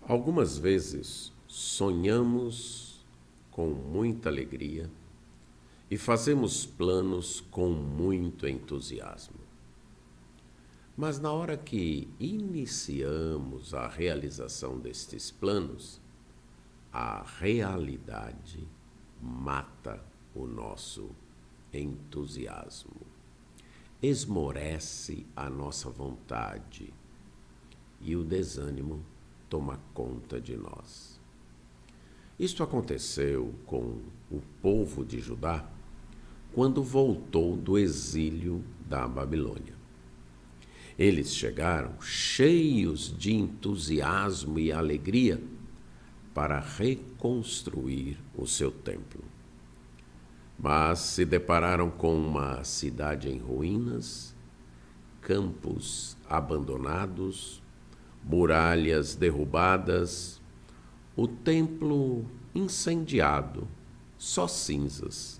Algumas vezes sonhamos com muita alegria e fazemos planos com muito entusiasmo. Mas na hora que iniciamos a realização destes planos, a realidade mata o nosso entusiasmo, esmorece a nossa vontade e o desânimo toma conta de nós. Isto aconteceu com o povo de Judá quando voltou do exílio da Babilônia. Eles chegaram cheios de entusiasmo e alegria para reconstruir o seu templo. Mas se depararam com uma cidade em ruínas, campos abandonados, muralhas derrubadas, o templo incendiado, só cinzas,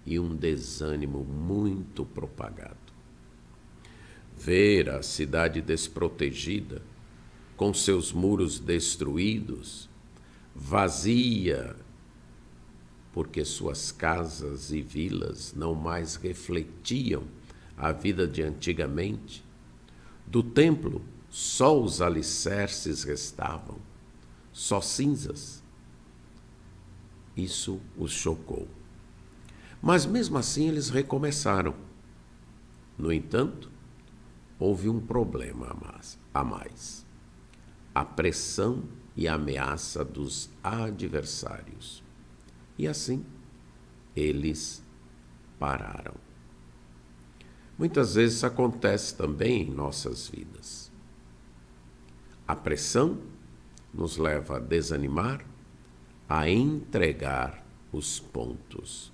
e um desânimo muito propagado. Ver a cidade desprotegida, com seus muros destruídos, vazia, porque suas casas e vilas não mais refletiam a vida de antigamente. Do templo, só os alicerces restavam, só cinzas. Isso os chocou. Mas mesmo assim eles recomeçaram. No entanto, houve um problema a mais: a pressão e a ameaça dos adversários. E assim, eles pararam. Muitas vezes acontece também em nossas vidas. A pressão nos leva a desanimar, a entregar os pontos.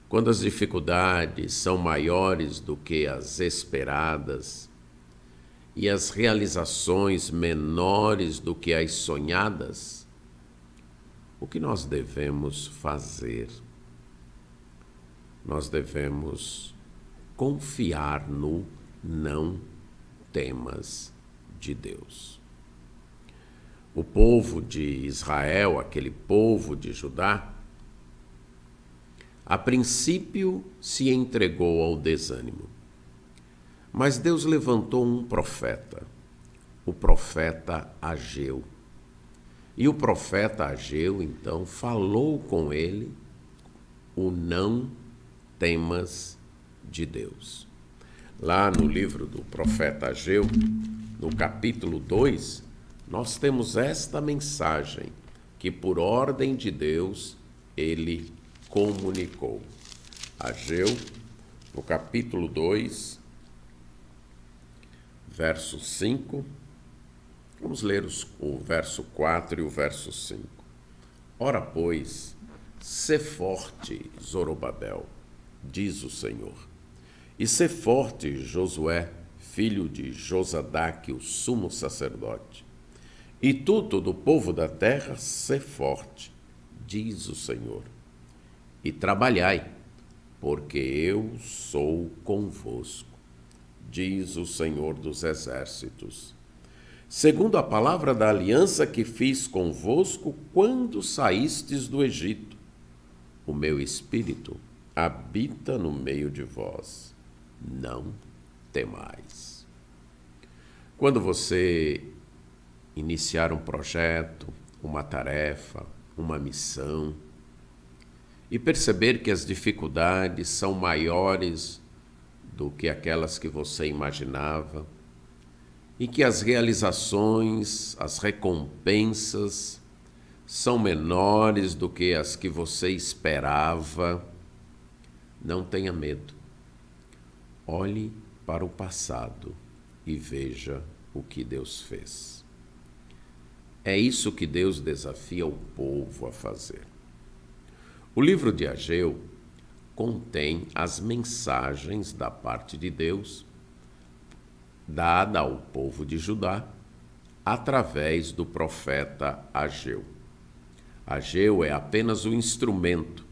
Quando as dificuldades são maiores do que as esperadas e as realizações menores do que as sonhadas, o que nós devemos fazer? Nós devemos confiar no não temas de Deus. O povo de Israel, aquele povo de Judá, a princípio se entregou ao desânimo. Mas Deus levantou um profeta, o profeta Ageu. E o profeta Ageu, então, falou com ele o não temas de Deus. Lá no livro do profeta Ageu, no capítulo 2, nós temos esta mensagem que, por ordem de Deus, ele comunicou. Ageu, no capítulo 2, verso 5, vamos ler o verso 4 e o verso 5. Ora, pois, sê forte, Zorobabel, diz o Senhor, e sê forte, Josué, filho de Josadaque, o sumo sacerdote, e tu, todo o povo da terra, sê forte, diz o Senhor, e trabalhai, porque eu sou convosco, diz o Senhor dos exércitos. Segundo a palavra da aliança que fiz convosco quando saístes do Egito, o meu espírito habita no meio de vós. Não temais. Quando você iniciar um projeto, uma tarefa, uma missão, e perceber que as dificuldades são maiores do que aquelas que você imaginava, e que as realizações, as recompensas são menores do que as que você esperava, não tenha medo. Olhe para o passado e veja o que Deus fez. É isso que Deus desafia o povo a fazer. O livro de Ageu contém as mensagens da parte de Deus dada ao povo de Judá através do profeta Ageu. Ageu é apenas o instrumento.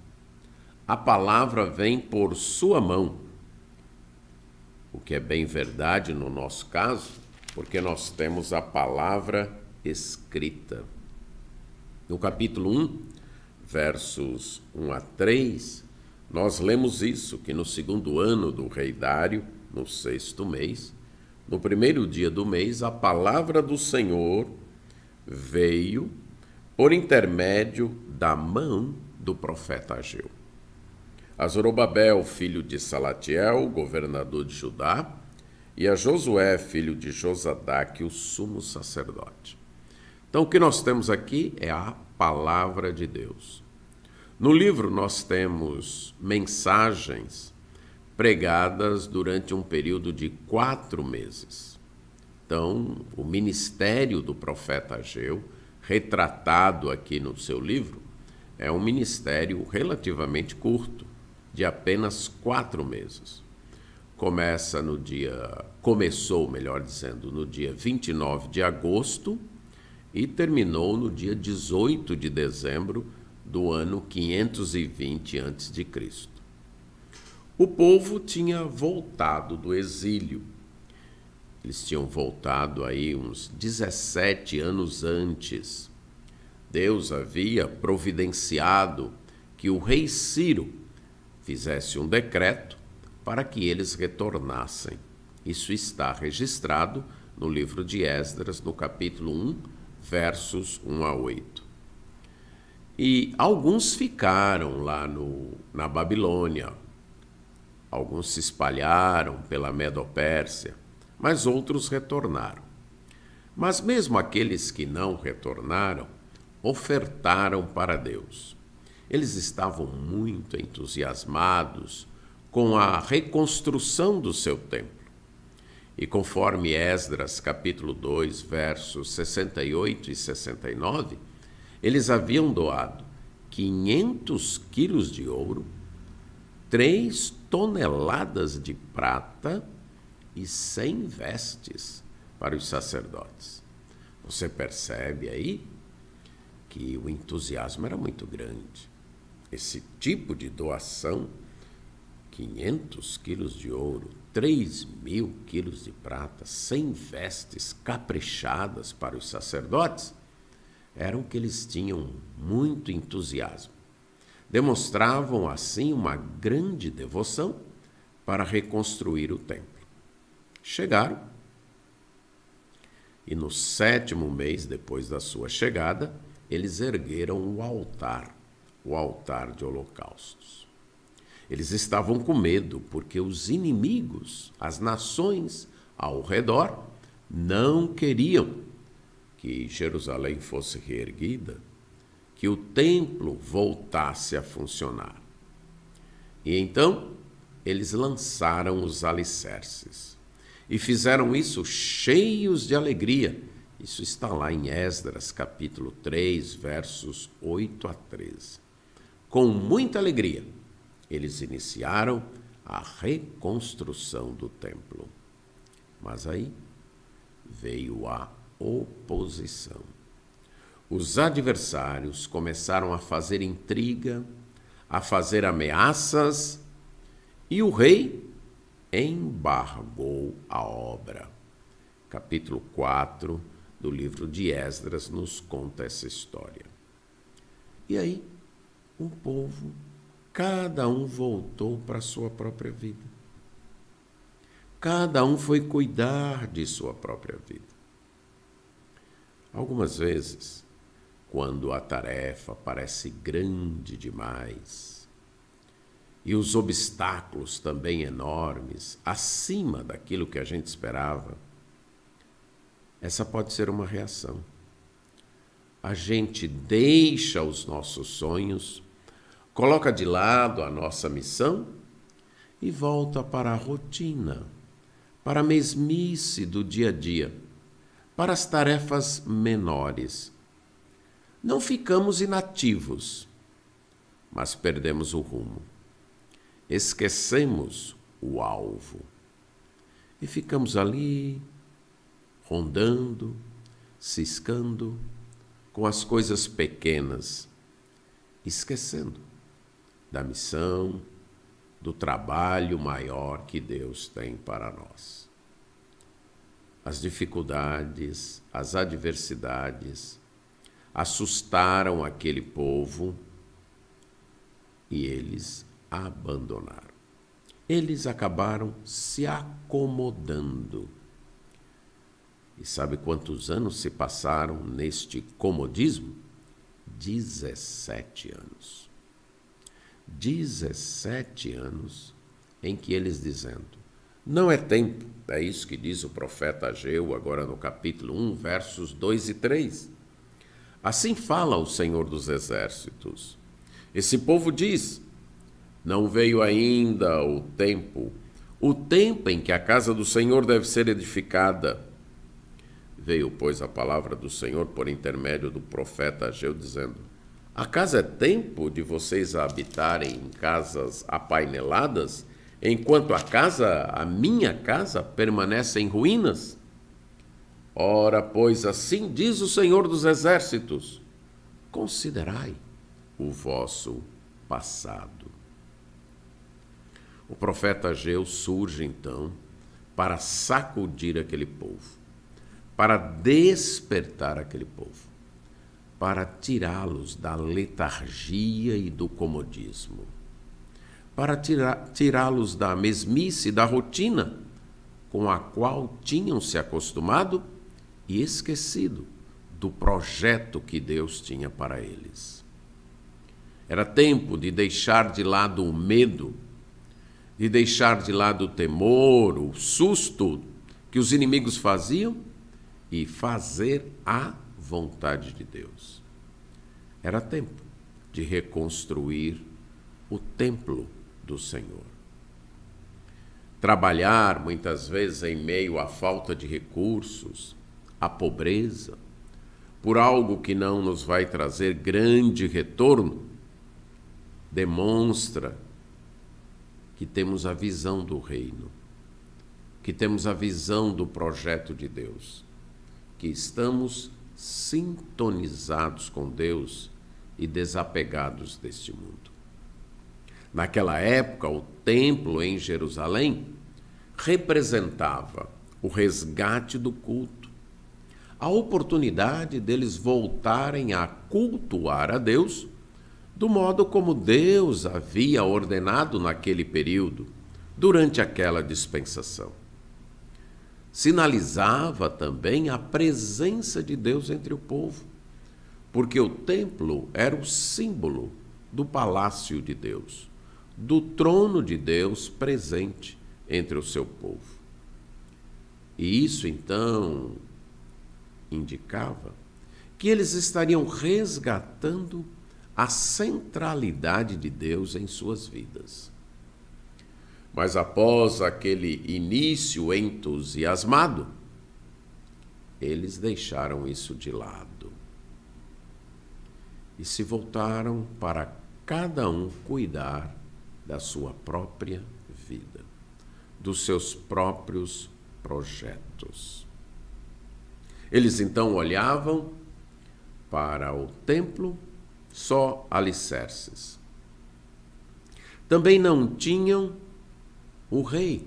A palavra vem por sua mão. O que é bem verdade no nosso caso, porque nós temos a palavra escrita. No capítulo 1, versos 1 a 3, nós lemos isso, que no 2º ano do rei Dário, no 6º mês, no 1º dia do mês, a palavra do Senhor veio por intermédio da mão do profeta Ageu. A Zorobabel, filho de Salatiel, governador de Judá, e a Josué, filho de Josadaque, o sumo sacerdote. Então, o que nós temos aqui é a palavra de Deus. No livro nós temos mensagens pregadas durante um período de 4 meses. Então, o ministério do profeta Ageu, retratado aqui no seu livro, é um ministério relativamente curto, de apenas 4 meses. Começou, melhor dizendo, no dia 29 de agosto e terminou no dia 18 de dezembro do ano 520 a.C. O povo tinha voltado do exílio. Eles tinham voltado aí uns 17 anos antes. Deus havia providenciado que o rei Ciro fizesse um decreto para que eles retornassem. Isso está registrado no livro de Esdras, no capítulo 1, versos 1 a 8. E alguns ficaram lá na Babilônia, alguns se espalharam pela Medo-Pérsia, mas outros retornaram. Mas mesmo aqueles que não retornaram, ofertaram para Deus. Eles estavam muito entusiasmados com a reconstrução do seu templo. E conforme Esdras, capítulo 2, versos 68 e 69, eles haviam doado 500 quilos de ouro, 3 toneladas de prata e 100 vestes para os sacerdotes. Você percebe aí que o entusiasmo era muito grande. Esse tipo de doação, 500 quilos de ouro, 3.000 quilos de prata, 100 vestes caprichadas para os sacerdotes, eram que eles tinham muito entusiasmo. Demonstravam, assim, uma grande devoção para reconstruir o templo. Chegaram, e no 7º mês depois da sua chegada, eles ergueram o altar de holocaustos. Eles estavam com medo, porque os inimigos, as nações ao redor, não queriam que Jerusalém fosse reerguida, que o templo voltasse a funcionar. E então, eles lançaram os alicerces. E fizeram isso cheios de alegria. Isso está lá em Esdras, capítulo 3, versos 8 a 13. Com muita alegria, eles iniciaram a reconstrução do templo. Mas aí veio a oposição. Os adversários começaram a fazer intriga, a fazer ameaças, e o rei embargou a obra. Capítulo 4 do livro de Esdras nos conta essa história. E aí, o povo, cada um voltou para a sua própria vida. Cada um foi cuidar de sua própria vida. Algumas vezes, quando a tarefa parece grande demais e os obstáculos também enormes, acima daquilo que a gente esperava, essa pode ser uma reação. A gente deixa os nossos sonhos, coloca de lado a nossa missão e volta para a rotina, para a mesmice do dia a dia, para as tarefas menores. Não ficamos inativos, mas perdemos o rumo. Esquecemos o alvo e ficamos ali, rondando, ciscando com as coisas pequenas, esquecendo da missão, do trabalho maior que Deus tem para nós. as dificuldades, as adversidades assustaram aquele povo e eles abandonaram. Eles acabaram se acomodando. E sabe quantos anos se passaram neste comodismo? 17 anos. 17 anos em que eles dizendo, não é tempo, é isso que diz o profeta Ageu, agora no capítulo 1, versos 2 e 3. Assim fala o Senhor dos Exércitos. Esse povo diz, não veio ainda o tempo em que a casa do Senhor deve ser edificada. Veio, pois, a palavra do Senhor por intermédio do profeta Ageu, dizendo, acaso é tempo de vocês habitarem em casas apaineladas, enquanto a minha casa, permanece em ruínas? Ora, pois, assim diz o Senhor dos Exércitos, considerai o vosso passado. O profeta Ageu surge, então, para sacudir aquele povo, para despertar aquele povo, para tirá-los da letargia e do comodismo, para tirá-los da mesmice, da rotina com a qual tinham se acostumado e esquecido do projeto que Deus tinha para eles. Era tempo de deixar de lado o medo, de deixar de lado o temor, o susto que os inimigos faziam e fazer a vontade de Deus. Era tempo de reconstruir o templo do Senhor. Trabalhar, muitas vezes, em meio à falta de recursos, à pobreza, por algo que não nos vai trazer grande retorno, demonstra que temos a visão do reino, que temos a visão do projeto de Deus, que estamos sintonizados com Deus e desapegados deste mundo. Naquela época, o templo em Jerusalém representava o resgate do culto, a oportunidade deles voltarem a cultuar a Deus do modo como Deus havia ordenado naquele período, durante aquela dispensação. Sinalizava também a presença de Deus entre o povo, porque o templo era o símbolo do palácio de Deus, do trono de Deus presente entre o seu povo. E isso, então, indicava que eles estariam resgatando a centralidade de Deus em suas vidas. Mas após aquele início entusiasmado, eles deixaram isso de lado e se voltaram para cada um cuidar da sua própria vida, dos seus próprios projetos. Eles então olhavam para o templo só alicerces. Também não tinham o rei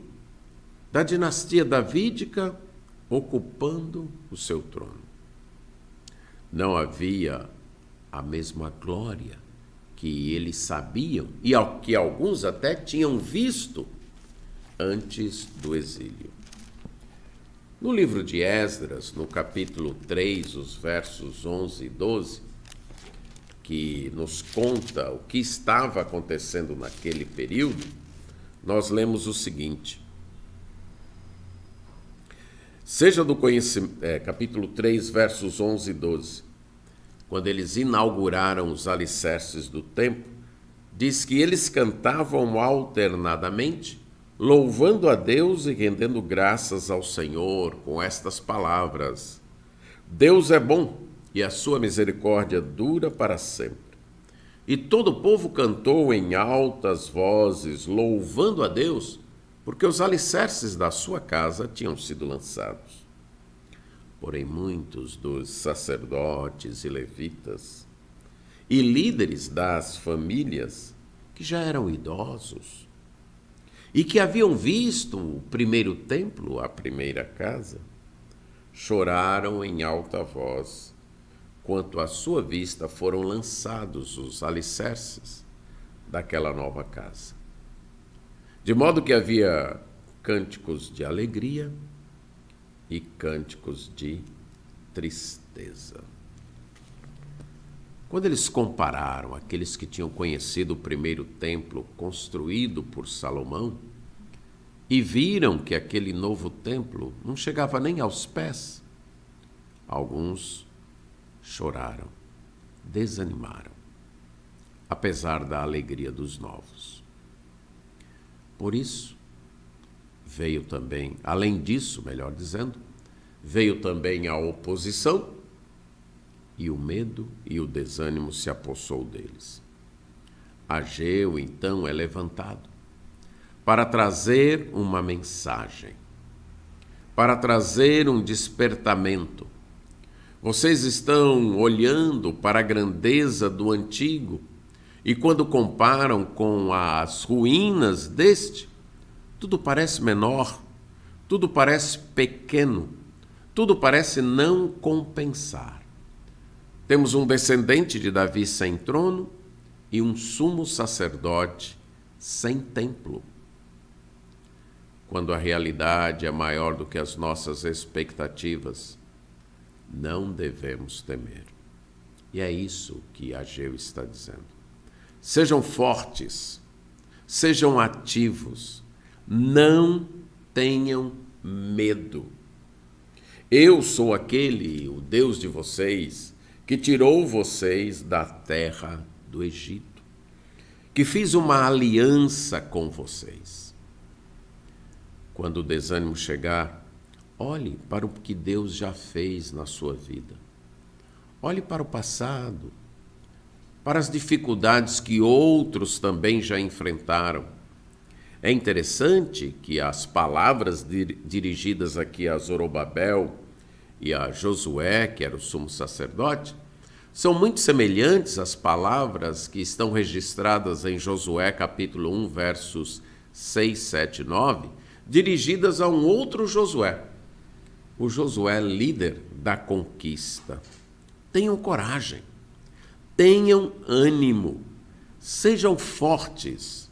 da dinastia davídica ocupando o seu trono. Não havia a mesma glória que eles sabiam e que alguns até tinham visto antes do exílio. No livro de Esdras, no capítulo 3, os versos 11 e 12, que nos conta o que estava acontecendo naquele período, nós lemos o seguinte. Seja do conhecimento, capítulo 3, versos 11 e 12, quando eles inauguraram os alicerces do templo, diz que eles cantavam alternadamente, louvando a Deus e rendendo graças ao Senhor com estas palavras: Deus é bom e a sua misericórdia dura para sempre. E todo o povo cantou em altas vozes, louvando a Deus, porque os alicerces da sua casa tinham sido lançados. Porém, muitos dos sacerdotes e levitas e líderes das famílias, que já eram idosos e que haviam visto o primeiro templo, a primeira casa, choraram em alta voz, quanto à sua vista foram lançados os alicerces daquela nova casa. De modo que havia cânticos de alegria e cânticos de tristeza. Quando eles compararam aqueles que tinham conhecido o primeiro templo construído por Salomão e viram que aquele novo templo não chegava nem aos pés, alguns choraram, desanimaram, apesar da alegria dos novos. Por isso, veio também, além disso, melhor dizendo, veio também a oposição, e o medo e o desânimo se apossou deles. Ageu, então, é levantado para trazer uma mensagem, para trazer um despertamento. Vocês estão olhando para a grandeza do antigo e quando comparam com as ruínas deste, tudo parece menor, tudo parece pequeno, tudo parece não compensar. Temos um descendente de Davi sem trono e um sumo sacerdote sem templo. Quando a realidade é maior do que as nossas expectativas, não devemos temer. E é isso que Ageu está dizendo. Sejam fortes, sejam ativos, não tenham medo. Eu sou aquele, o Deus de vocês, que tirou vocês da terra do Egito, que fiz uma aliança com vocês. Quando o desânimo chegar, olhe para o que Deus já fez na sua vida. Olhe para o passado, para as dificuldades que outros também já enfrentaram. É interessante que as palavras dirigidas aqui a Zorobabel e a Josué, que era o sumo sacerdote, são muito semelhantes às palavras que estão registradas em Josué capítulo 1, versos 6, 7 e 9, dirigidas a um outro Josué, o Josué líder da conquista. Tenham coragem, tenham ânimo, sejam fortes.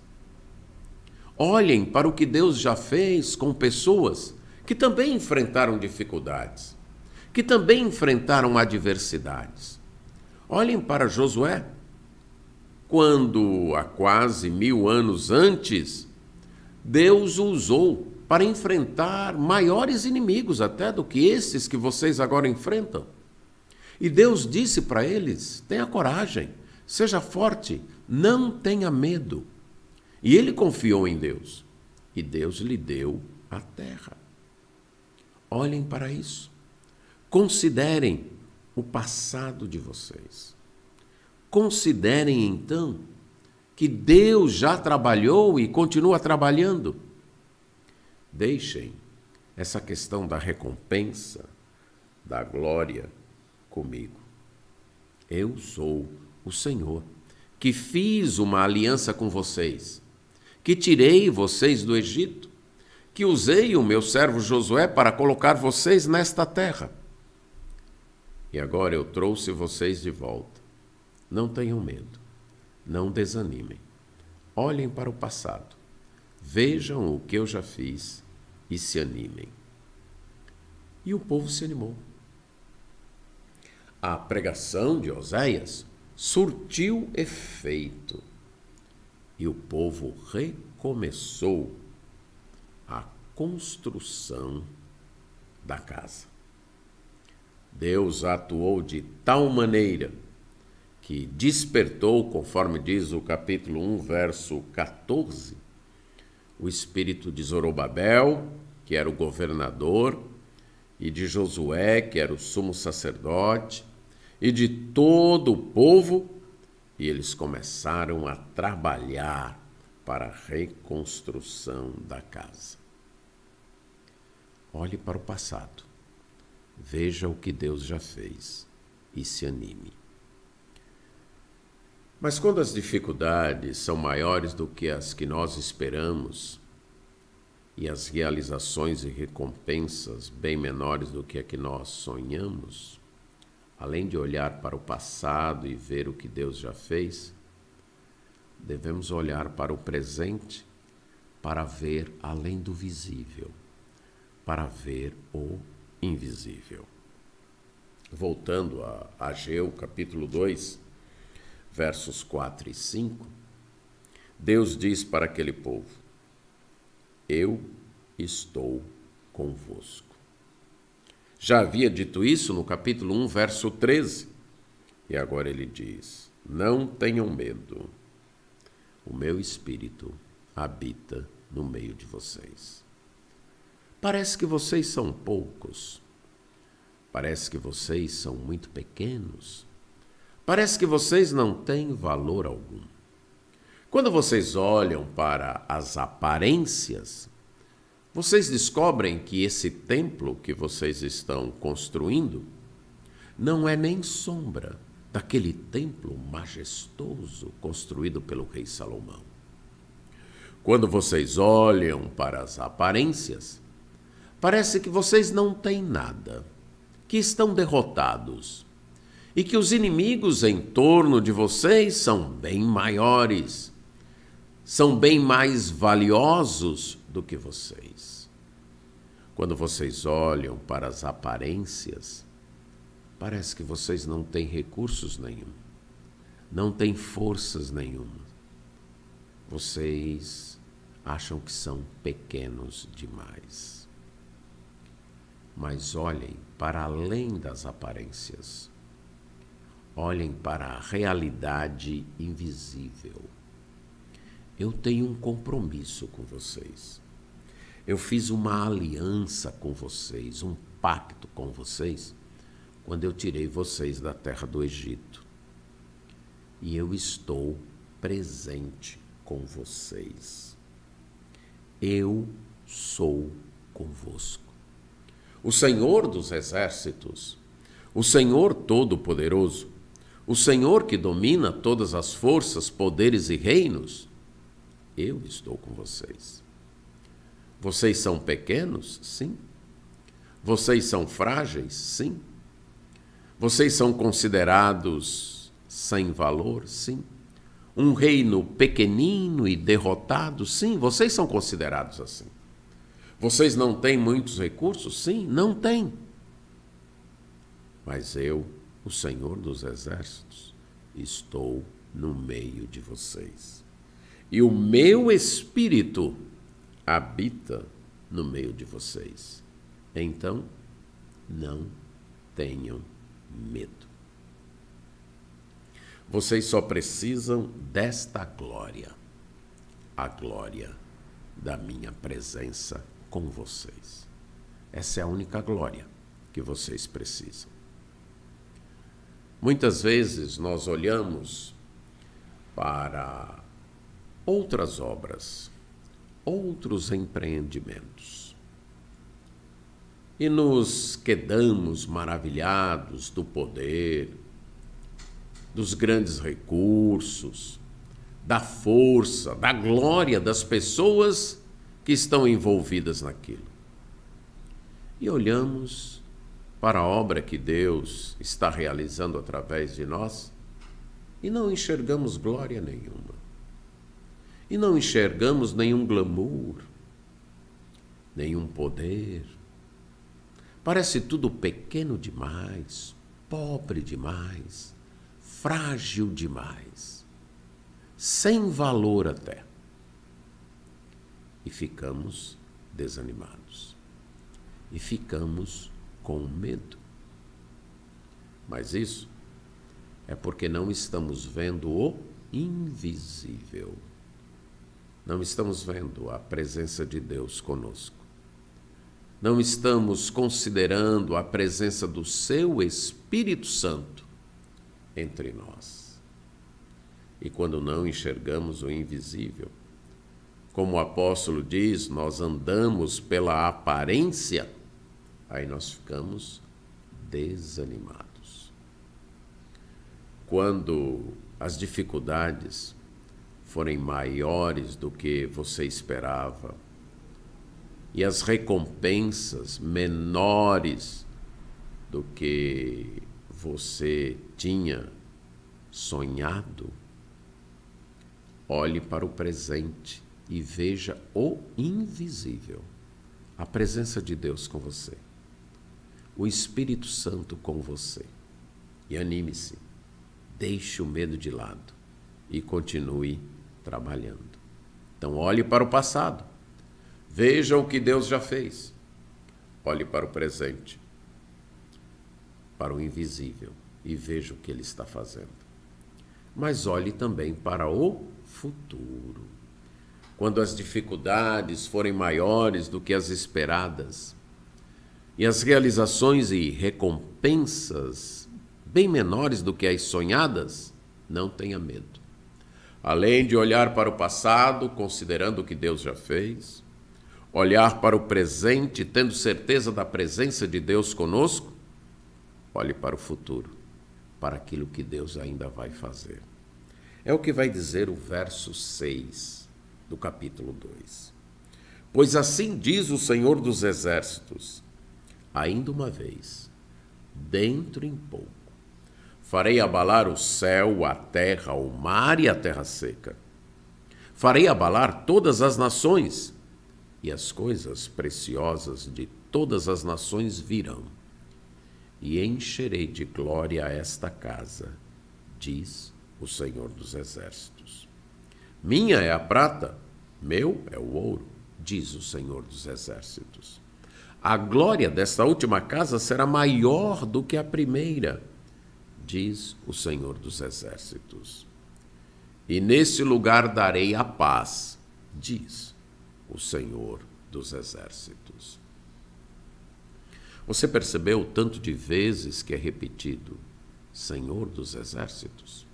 Olhem para o que Deus já fez com pessoas que também enfrentaram dificuldades, que também enfrentaram adversidades. Olhem para Josué, quando há quase 1000 anos antes, Deus o usou para enfrentar maiores inimigos até do que esses que vocês agora enfrentam. E Deus disse para eles: tenha coragem, seja forte, não tenha medo. E ele confiou em Deus, e Deus lhe deu a terra. Olhem para isso. Considerem o passado de vocês. Considerem, então, que Deus já trabalhou e continua trabalhando. Deixem essa questão da recompensa, da glória comigo. Eu sou o Senhor, que fiz uma aliança com vocês, que tirei vocês do Egito, que usei o meu servo Josué para colocar vocês nesta terra. E agora eu trouxe vocês de volta. Não tenham medo, não desanimem. Olhem para o passado, vejam o que eu já fiz e se animem. E o povo se animou. A pregação de Oséias surtiu efeito e o povo recomeçou a construção da casa. Deus atuou de tal maneira que despertou, conforme diz o capítulo 1, verso 14, o espírito de Zorobabel, que era o governador, e de Josué, que era o sumo sacerdote, e de todo o povo, e eles começaram a trabalhar para a reconstrução da casa. Olhe para o passado, veja o que Deus já fez e se anime. Mas quando as dificuldades são maiores do que as que nós esperamos, e as realizações e recompensas bem menores do que a que nós sonhamos, além de olhar para o passado e ver o que Deus já fez, devemos olhar para o presente para ver além do visível, para ver o invisível. Voltando a Ageu, capítulo 2, versos 4 e 5, Deus diz para aquele povo: eu estou convosco. Já havia dito isso no capítulo 1, verso 13, e agora ele diz: não tenham medo, o meu espírito habita no meio de vocês. Parece que vocês são poucos, parece que vocês são muito pequenos, parece que vocês não têm valor algum. Quando vocês olham para as aparências, vocês descobrem que esse templo que vocês estão construindo não é nem sombra daquele templo majestoso construído pelo rei Salomão. Quando vocês olham para as aparências, parece que vocês não têm nada, que estão derrotados e que os inimigos em torno de vocês são bem maiores, são bem mais valiosos do que vocês. Quando vocês olham para as aparências, parece que vocês não têm recursos nenhum, não têm forças nenhuma. Vocês acham que são pequenos demais. Mas olhem para além das aparências. Olhem para a realidade invisível. Eu tenho um compromisso com vocês. Eu fiz uma aliança com vocês, um pacto com vocês, quando eu tirei vocês da terra do Egito. E eu estou presente com vocês. Eu sou convosco. O Senhor dos exércitos, o Senhor Todo-Poderoso, o Senhor que domina todas as forças, poderes e reinos, eu estou com vocês. Vocês são pequenos? Sim. Vocês são frágeis? Sim. Vocês são considerados sem valor? Sim. Um reino pequenino e derrotado? Sim, vocês são considerados assim. Vocês não têm muitos recursos? Sim, não têm. Mas eu, o Senhor dos Exércitos, estou no meio de vocês. E o meu Espírito habita no meio de vocês. Então, não tenham medo. Vocês só precisam desta glória, a glória da minha presença com vocês. Essa é a única glória que vocês precisam. Muitas vezes nós olhamos para outras obras, outros empreendimentos, e nos quedamos maravilhados do poder, dos grandes recursos, da força, da glória das pessoas que estão envolvidas naquilo. E olhamos para a obra que Deus está realizando através de nós e não enxergamos glória nenhuma. E não enxergamos nenhum glamour, nenhum poder. Parece tudo pequeno demais, pobre demais, frágil demais, sem valor até. E ficamos desanimados. E ficamos com medo. Mas isso é porque não estamos vendo o invisível. Não estamos vendo a presença de Deus conosco. Não estamos considerando a presença do seu Espírito Santo entre nós. E quando não enxergamos o invisível, como o apóstolo diz, nós andamos pela aparência, aí nós ficamos desanimados. Quando as dificuldades forem maiores do que você esperava, e as recompensas menores do que você tinha sonhado, olhe para o presente e veja o invisível, a presença de Deus com você, o Espírito Santo com você. E anime-se, deixe o medo de lado e continue trabalhando. Então olhe para o passado, veja o que Deus já fez. Olhe para o presente, para o invisível, e veja o que Ele está fazendo. Mas olhe também para o futuro. Quando as dificuldades forem maiores do que as esperadas e as realizações e recompensas bem menores do que as sonhadas, não tenha medo. Além de olhar para o passado, considerando o que Deus já fez, olhar para o presente, tendo certeza da presença de Deus conosco, olhe para o futuro, para aquilo que Deus ainda vai fazer. É o que vai dizer o verso 6 do capítulo 2. Pois assim diz o Senhor dos Exércitos: ainda uma vez, dentro em pouco, farei abalar o céu, a terra, o mar e a terra seca. Farei abalar todas as nações, e as coisas preciosas de todas as nações virão. E encherei de glória esta casa, diz o Senhor dos Exércitos. Minha é a prata, meu é o ouro, diz o Senhor dos Exércitos. A glória desta última casa será maior do que a primeira, diz o Senhor dos Exércitos. E nesse lugar darei a paz, diz o Senhor dos Exércitos. Você percebeu o tanto de vezes que é repetido Senhor dos Exércitos?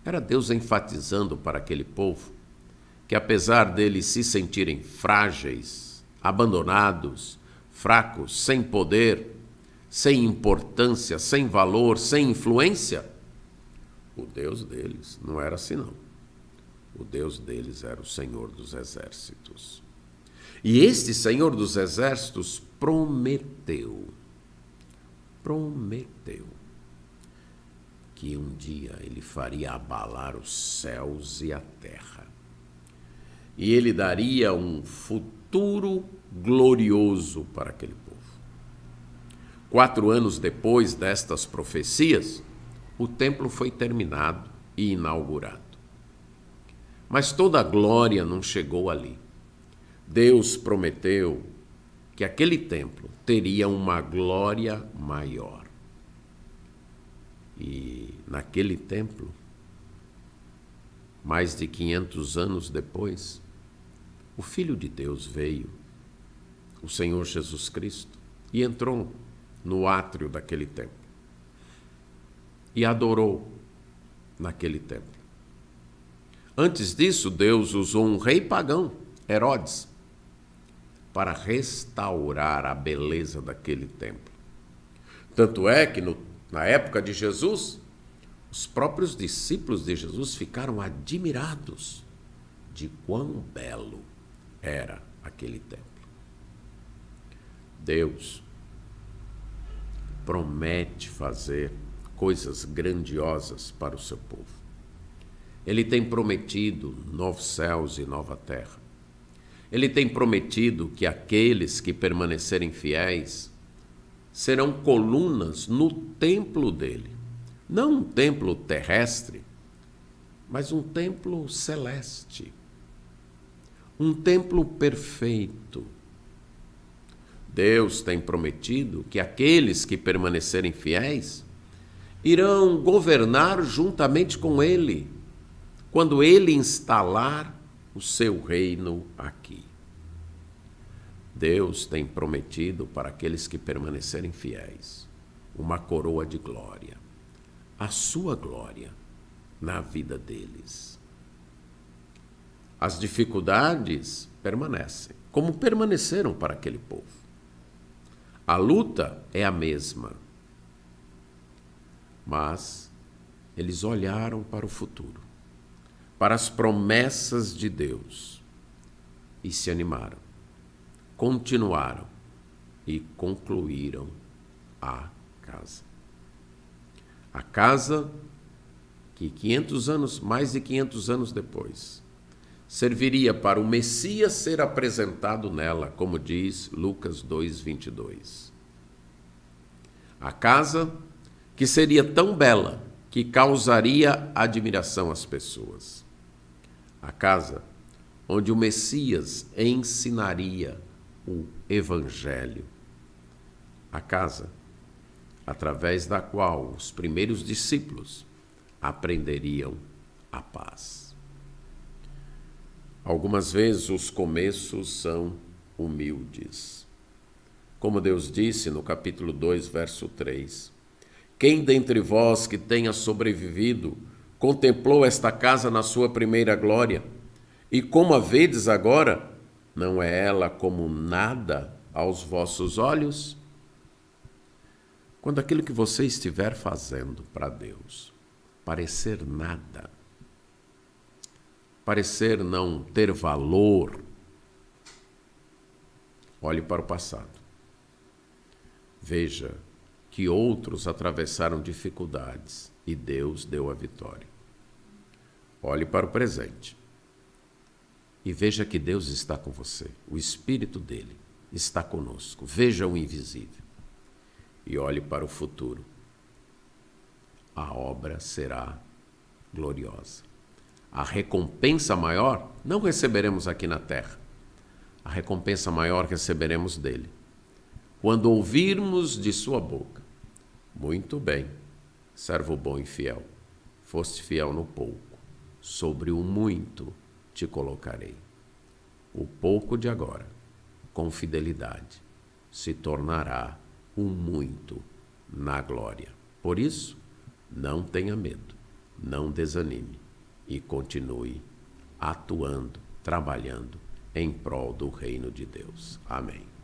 Era Deus enfatizando para aquele povo que, apesar deles se sentirem frágeis, abandonados, fracos, sem poder, sem importância, sem valor, sem influência, o Deus deles não era assim, não. O Deus deles era o Senhor dos Exércitos. E este Senhor dos Exércitos prometeu que um dia ele faria abalar os céus e a terra. E ele daria um futuro glorioso para aquele povo. 4 anos depois destas profecias, o templo foi terminado e inaugurado. Mas toda a glória não chegou ali. Deus prometeu que aquele templo teria uma glória maior. E naquele templo, mais de 500 anos depois, o Filho de Deus veio, o Senhor Jesus Cristo, e entrou no átrio daquele templo e adorou naquele templo. Antes disso, Deus usou um rei pagão, Herodes, para restaurar a beleza daquele templo. Tanto é que na época de Jesus, os próprios discípulos de Jesus ficaram admirados de quão belo era aquele templo. Deus promete fazer coisas grandiosas para o seu povo. Ele tem prometido novos céus e nova terra. Ele tem prometido que aqueles que permanecerem fiéis serão colunas no templo dele. Não um templo terrestre, mas um templo celeste. Um templo perfeito. Deus tem prometido que aqueles que permanecerem fiéis irão governar juntamente com ele, quando ele instalar o seu reino aqui. Deus tem prometido para aqueles que permanecerem fiéis uma coroa de glória, a sua glória na vida deles. As dificuldades permanecem, como permaneceram para aquele povo. A luta é a mesma, mas eles olharam para o futuro, para as promessas de Deus, e se animaram continuaram e concluíram a casa. A casa que mais de 500 anos depois, serviria para o Messias ser apresentado nela, como diz Lucas 2:22. A casa que seria tão bela que causaria admiração às pessoas. A casa onde o Messias ensinaria o Evangelho. A casa através da qual os primeiros discípulos aprenderiam a paz. Algumas vezes os começos são humildes. Como Deus disse no capítulo 2, verso 3, quem dentre vós que tenha sobrevivido contemplou esta casa na sua primeira glória? E como a vedes agora, não é ela como nada aos vossos olhos? Quando aquilo que você estiver fazendo para Deus parecer nada, parecer não ter valor, olhe para o passado. Veja que outros atravessaram dificuldades e Deus deu a vitória. Olhe para o presente e veja que Deus está com você. O Espírito dele está conosco. Veja o invisível e olhe para o futuro. A obra será gloriosa. A recompensa maior não receberemos aqui na terra. A recompensa maior receberemos dele. Quando ouvirmos de sua boca, muito bem, servo bom e fiel, foste fiel no pouco, sobre o muito te colocarei. O pouco de agora, com fidelidade, se tornará o muito na glória. Por isso, não tenha medo, não desanime e continue atuando, trabalhando em prol do reino de Deus. Amém.